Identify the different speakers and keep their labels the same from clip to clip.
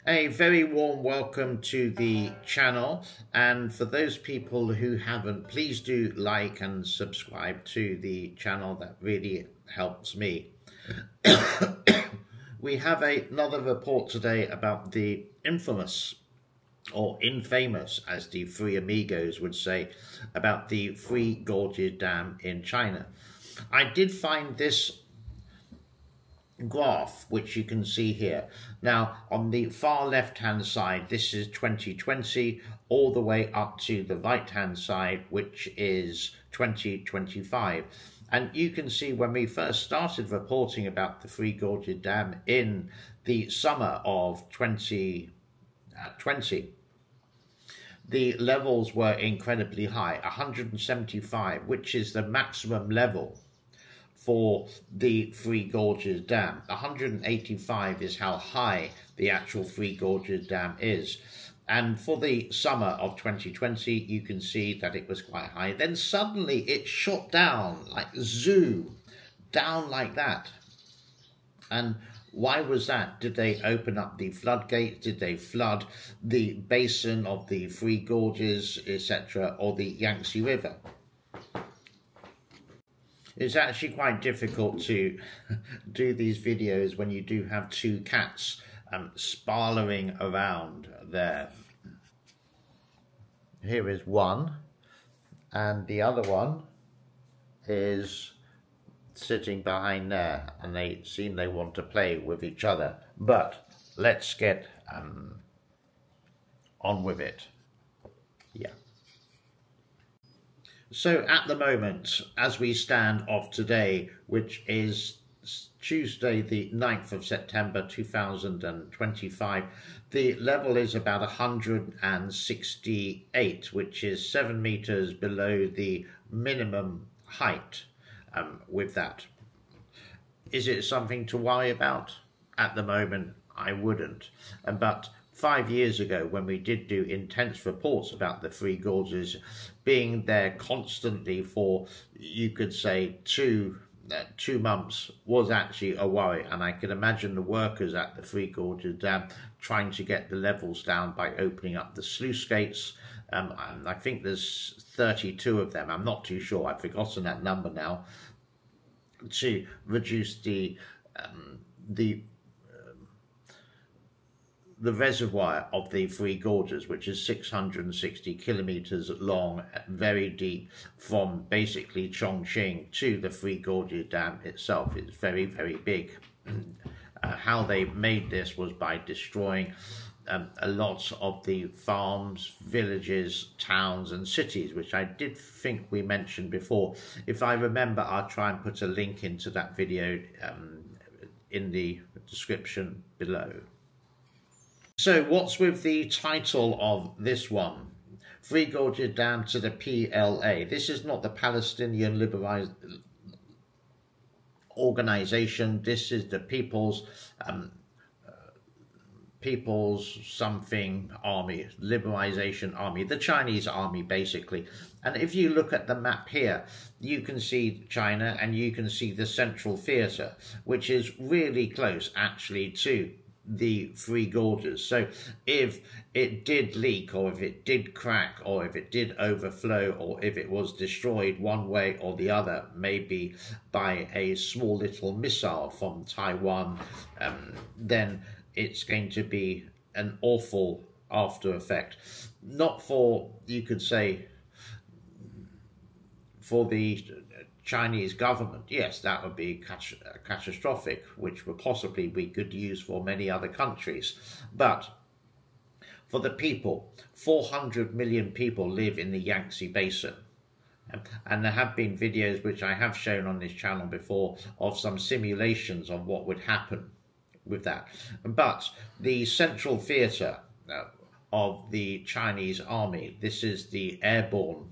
Speaker 1: A very warm welcome to the channel, and for those people who haven't, please do like and subscribe to the channel. That really helps me. We have another report today about the infamous, or infamous as the Three Amigos would say, about the Three Gorges Dam in China. I did find this graph, which you can see here. Now, on the far left-hand side, this is 2020, all the way up to the right-hand side, which is 2025. And you can see when we first started reporting about the Three Gorges Dam in the summer of 2020, the levels were incredibly high, 175, which is the maximum level for the Three Gorges Dam. 185 is how high the actual Three Gorges Dam is. And for the summer of 2020, you can see that it was quite high. Then suddenly it shot down, like zoo, down like that. And why was that? Did they open up the floodgates? Did they flood the basin of the Three Gorges, etc., or the Yangtze River? It's actually quite difficult to do these videos when you do have two cats sparling around there. Here is one, and the other one is sitting behind there, and they seem they want to play with each other. But let's get on with it. Yeah. So at the moment, as we stand of today, which is Tuesday the 9th of September 2025, the level is about 168, which is 7 meters below the minimum height with that. Is it something to worry about? At the moment, I wouldn't. But 5 years ago, when we did do intense reports about the Three Gorges, being there constantly for, you could say, two months was actually a worry. And I can imagine the workers at the Three Gorges Dam trying to get the levels down by opening up the sluice gates. I think there's 32 of them. I'm not too sure. I've forgotten that number now. To reduce the reservoir of the Three Gorges, which is 660 kilometers long, very deep, from basically Chongqing to the Three Gorges Dam itself. It's very, very big. How they made this was by destroying a lot of the farms, villages, towns and cities, which I did think we mentioned before. If I remember, I'll try and put a link into that video in the description below. So what's with the title of this one? Three Gorges Dam to the PLA. This is not the Palestinian Organization. This is the People's something army, Liberation Army, the Chinese army basically. And if you look at the map here, you can see China and you can see the Central Theatre, which is really close actually to the Three Gorges. So if it did leak, or if it did crack, or if it did overflow, or if it was destroyed one way or the other, maybe by a small little missile from Taiwan, then it's going to be an awful after effect. Not for, you could say, for the Chinese government, yes, that would be catastrophic, which would possibly we could use for many other countries. But for the people, 400 million people live in the Yangtze Basin. And there have been videos which I have shown on this channel before of some simulations of what would happen with that. But the Central Theatre of the Chinese army, this is the airborne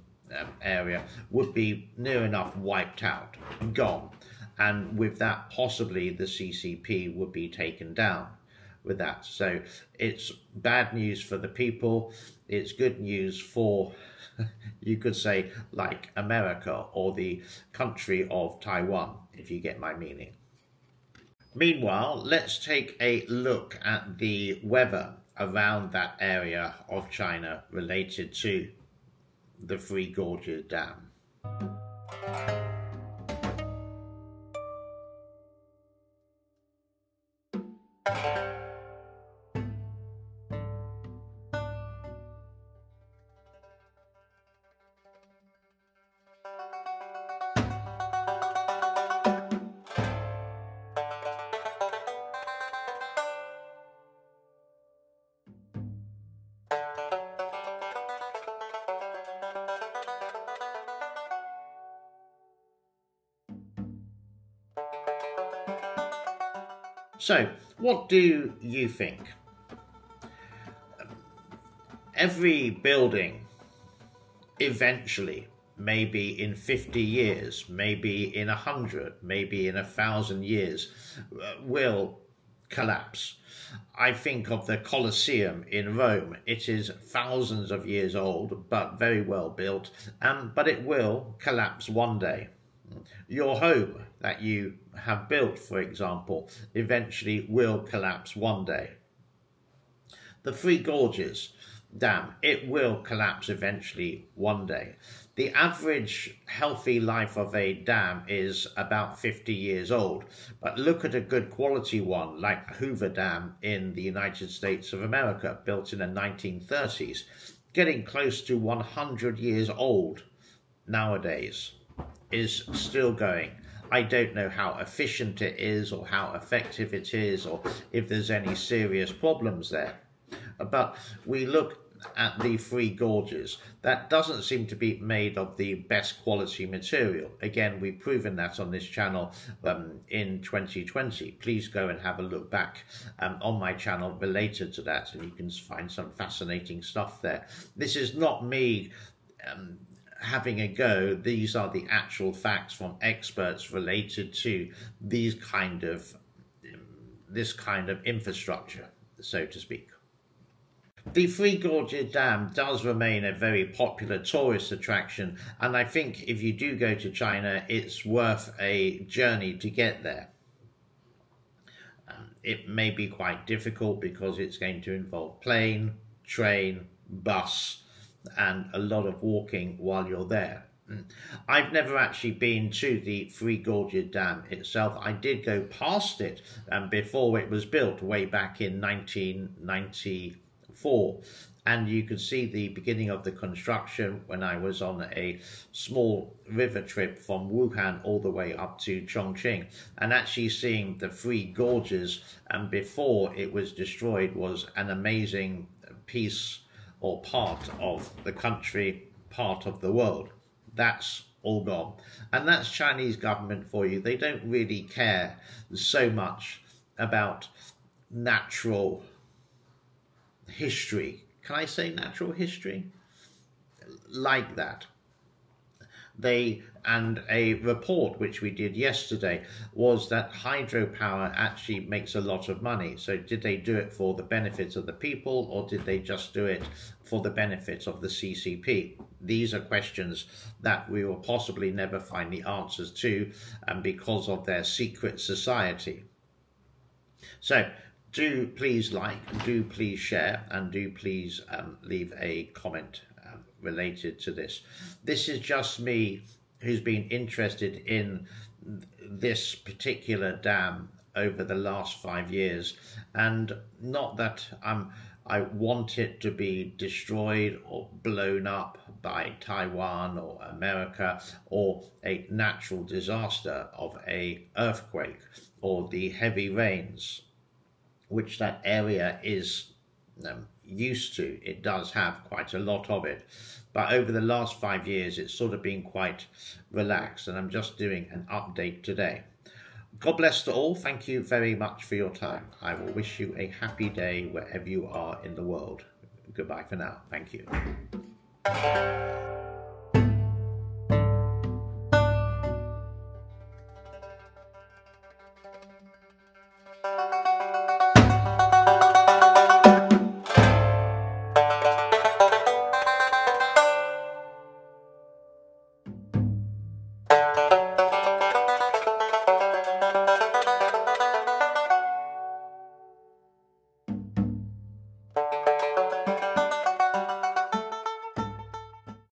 Speaker 1: area, would be near enough wiped out, gone, and with that possibly the CCP would be taken down with that. So it's bad news for the people, it's good news for you could say like America or the country of Taiwan, if you get my meaning. Meanwhile, let's take a look at the weather around that area of China related to the Three Gorges Dam. So, what do you think? Every building eventually, maybe in 50 years, maybe in 100, maybe in 1,000 years, will collapse. I think of the Colosseum in Rome. It is thousands of years old, but very well built, but it will collapse one day. Your home that you have built, for example, eventually will collapse one day. The Three Gorges Dam, it will collapse eventually one day. The average healthy life of a dam is about 50 years old, but look at a good quality one like Hoover Dam in the United States of America, built in the 1930s, getting close to 100 years old nowadays, is still going. I don't know how efficient it is or how effective it is or if there's any serious problems there. But we look at the Three Gorges. That doesn't seem to be made of the best quality material. Again, we've proven that on this channel in 2020. Please go and have a look back on my channel related to that, and you can find some fascinating stuff there. This is not me having a go. These are the actual facts from experts related to this kind of infrastructure, so to speak. The Three Gorges Dam does remain a very popular tourist attraction, and I think if you do go to China, it's worth a journey to get there. It may be quite difficult because it's going to involve plane, train, bus, and a lot of walking while you're there. I've never actually been to the Three Gorges Dam itself. I did go past it before it was built way back in 1994, and you could see the beginning of the construction when I was on a small river trip from Wuhan all the way up to Chongqing, and actually seeing the Three Gorges before it was destroyed was an amazing piece or part of the country, part of the world. That's all gone. And that's Chinese government for you. They don't really care so much about natural history. Can I say natural history? Like that. And a report which we did yesterday was that hydropower actually makes a lot of money. So did they do it for the benefit of the people, or did they just do it for the benefit of the CCP? These are questions that we will possibly never find the answers to, and because of their secret society. So do please like, do please share, and do please leave a comment related to this. This is just me who's been interested in this particular dam over the last 5 years, and not that I want it to be destroyed or blown up by Taiwan or America, or a natural disaster of an earthquake or the heavy rains which that area is used to. It does have quite a lot of it, but over the last 5 years it's sort of been quite relaxed, and I'm just doing an update today. God bless to all. Thank you very much for your time. I will wish you a happy day wherever you are in the world. Goodbye for now. Thank you.